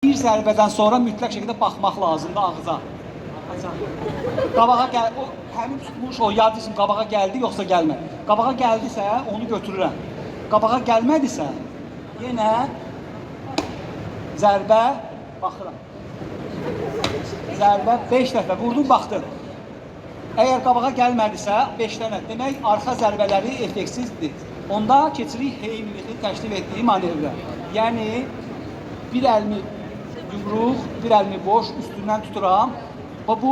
Bir zərbədən sonra mütləq şəkildə baxmaq lazımdır ağza. Qabağa gəl, o həmin tutmuş o yad isim qabağa gəldi yoxsa gəlmədi. Qabağa gəldisə onu götürürəm. Qabağa gəlmədisə yenə zərbə baxıram. Zərbə 5 dəfə vurdum, baxdım. Əgər qabağa gəlmədisə 5 dənə, demək arxa zərbələri effeksizdir. Onda keçirik Heimlich'in təşkil etdiyi manevrə. Yəni bir əlimi yumruq, bir əlimi boş, üstündən tuturam. Bu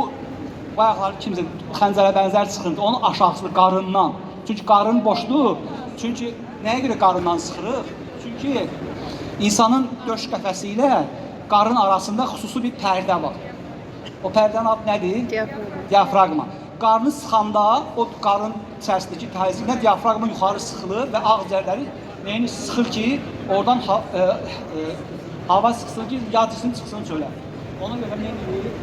ayaqları kimsə xəncərə bənzər sıxıntı, onun aşağısı qarından. Çünki qarın boşdur. Çünki nəyə görə qarından sıxırıq? Çünki insanın döş qəfəsi ilə qarın arasında xüsusi bir pərdə var. O pərdənin adı nədir? Diafragma. Qarnı sıxanda o qarın içərisindəki təzyiqlə diafragma yuxarı sıxılır və ağciyərləri neyini sıxır ki, oradan hava sıxsın ki, yad cisim çıxsın çölə. Ona görə nə edir?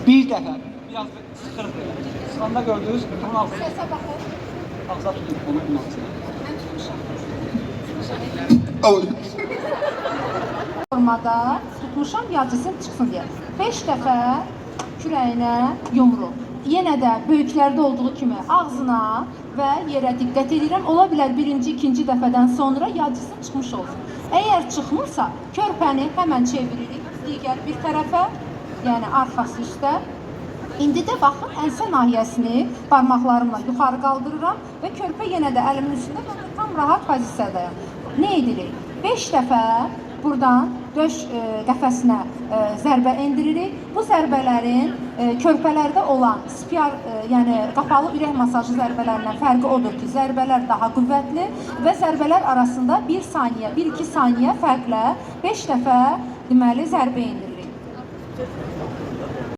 Bir dəfə, biraz sıxırıq belə. Sıxanda gördünüz, bunun ağzına. Səsə baxın. Ağza tutun, bunun ağzına. Mən tutmuşam. Formada tutmuşam, yad cisim çıxsın deyə. 5 dəfə kürəyinə yumruq. Yenə də böyüklərdə olduğu kimi ağzına və yerə diqqət edirəm. Ola bilər birinci, ikinci dəfədən sonra yad cisim çıxmış olsun. Əgər çıxmırsa, körpəni həmən çeviririk digər bir tərəfə, yəni arxası üstə. İndi də baxın, ənsə nahiyəsini barmaqlarımla yuxarı qaldırıram və körpə yenə də əlimin üstündə və tam rahat pozisiyadayım. Nə edirik? 5 dəfə buradan döş qəfəsinə zərbə endiririk. Bu zərbələrin körpələrdə olan spiar, yəni qapalı ürək masajı zərbələrindən fərqi odur ki, zərbələr daha qüvvətli və zərbələr arasında 1 saniyə, 1-2 saniyə fərqlə 5 dəfə deməli zərbə endiririk.